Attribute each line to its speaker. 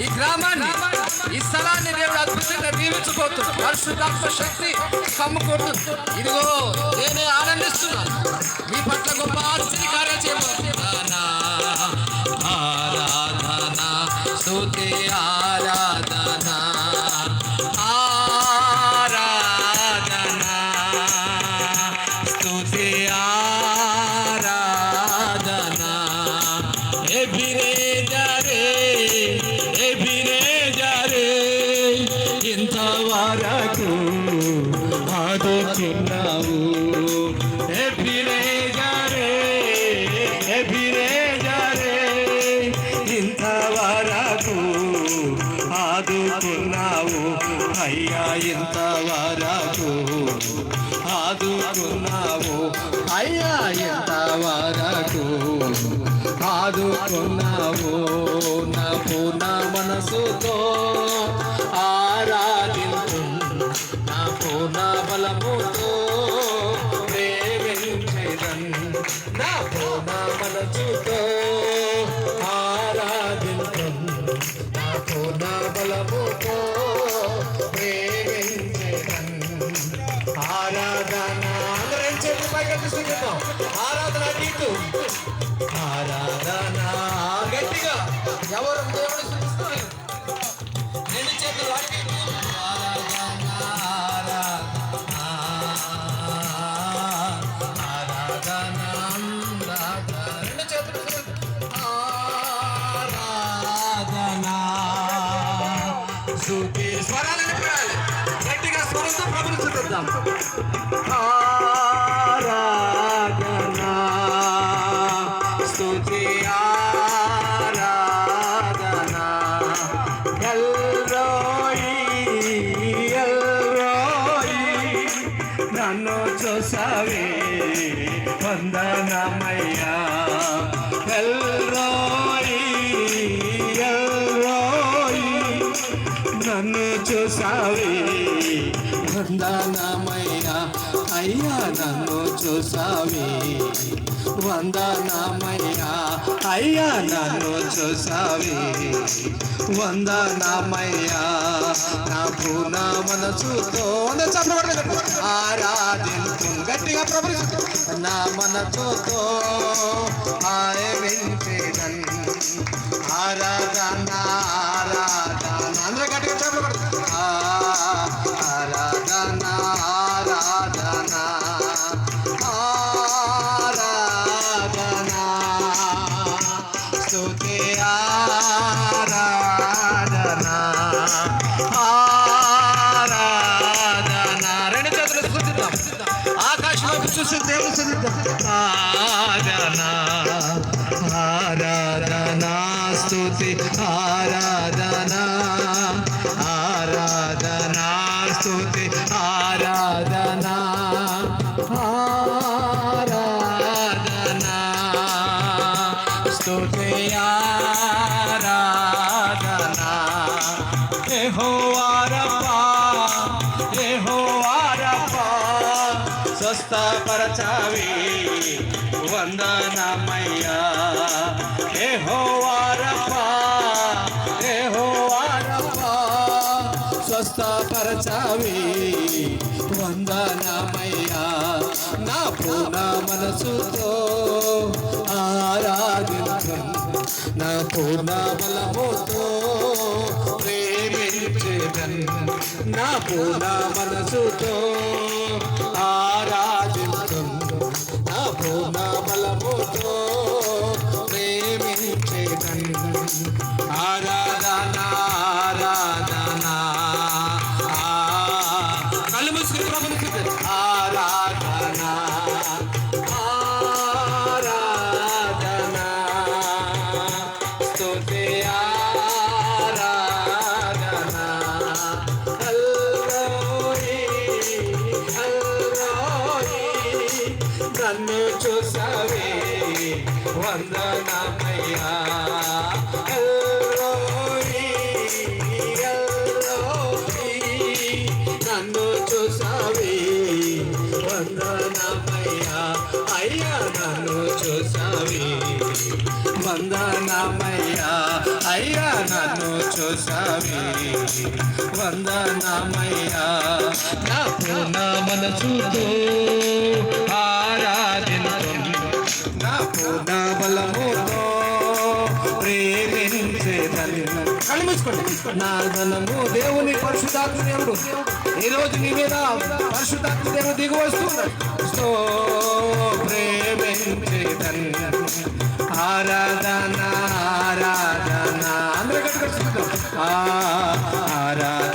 Speaker 1: ఈ గ్రామాన్ని, ఈ స్థలాన్ని దేవుడు అద్భుతంగా దీవించబోతున్నాడు. పరిశుద్ధాత్మ శక్తి కమ్ముకుంటుంది. ఇదిగో నేనే ఆనందిస్తున్నాను. మీ పట్ల గొప్ప ఆశ్చర్య కార్యాలు చేయబోతున్నా. ఆరాధన స్తుతి ఆరాధన ఆరాధన స్తుతి ఆరాధన ఎబినేజరే ఎబినేజరే ఇంతవరకు ఆదుకున్నావు. ఎబినేజరే ఎబినేజరే ఇంతవరకు ఆదుకున్నావు అయ్యా. ఇంతవరకు ఆదుకున్నావు అయ్యా. ఇంతవరకు ఆదుకున్నావు. నా పూర్ణ మనసుతో ఆరాధించు, నా పూర్ణ బలముతో ప్రేమించేదన్. నా పూర్ణ మనసుతో ఆరాధించు, నా పూర్ణ బలముతో ప్రేమించేదన్. ఆరాధన అందరం చేతులు పైకెత్తి స్తుతిద్దాం. ఆరాధన నీకు, ఆరాధన గట్టిగా ఎవరు దేవుడు స్తుతిస్తారు. రెండు చేతులు ఆరాధన ఆరాధన ఆరాధన రెండు చేతులు ఆరాధన స్తుతి స్వరాలను పెట్టాలి. గట్టిగా స్వరంతో ప్రభువును స్తుతిద్దాం. ఆరాధన స్తుతి ఆరాధన ఎల్రోయి ఎల్రోయి నన్ను చూసావే వందనమయ్యా. ఎల్రోయి ఎల్రోయి నన్ను చూసావే వందనమయ్యా. అయ్యా నన్ను చూసావే వందనమయ్యా. అయ్యా నన్ను చూసావే వందనమయ్యా. నా పూర్ణ మనసుతో ఆరాధించు గట్టిగా ప్రభు. నా మనసుతో ఆరాధించేదన్. ఆరాధన ఆరాధన అందరూ గట్టిగా చెప్పబడు. ఆరాధన ఆరాధన ఆరాధన స్తుతి ఆరాధన ఆరాధన రెండు చేతులు స్తుతిద్దాం. ఆకాశంలోకి చూసి దేవుని స్తుతిద్దాం. ఆరాధన ఆరాధన స్తుతి ఆరాధన ఆరాధన స్తుతి ఆరాధన ఆరాధన స్తుతి ఆరాధన. యెహోవా రబ్బా యెహోవా రబ్బా స్వస్థపరచావే వందనమయ్యా. యెహోవా రబ్బా యెహోవా రబ్బా స్వస్థపరచావే వందనమయ్యా. నా పూర్ణ మనసుతో ఆరాధించు, నా పూర్ణ బలముతో ప్రేమించేదన్. నా పూర్ణ మనసుతో ఆరాధించు, నా పూర్ణ బలముతో ప్రేమించేదన్. ఆరాధన ఆరాధన కళ్ళు మూసుకుని ప్రభువుని స్తుతిద్దాం. ఆరాధన ఆరాధన స్తుతి ఆరాధన ఎల్రోయి ఎల్రోయి నన్ను చూసావే వందనమయ్యా. ఎల్రోయి ఎల్రోయి నన్ను చూసావే వందనమయ్యా. అయ్యా నన్ను చూసావే వందనమయ్యా. అయ్యా
Speaker 2: నన్ను చూసావి వందనమయ్యా నా పూర్ణ మనసుతో ఆరాధించు నా పూర్ణ బలముతో ప్రేమించేదని కళ్ళు మూసుకోండి నా ధనము దేవుని పరిశుద్ధాత్మ దేవుడు ఈ రోజు నీ మీద పరిశుద్ధాత్మ దేవుడు దిగి వస్తున్నాడు ప్రేమించేదని ఆరాధన ఆరాధన అందరూ గట్టిగా ఆరాధన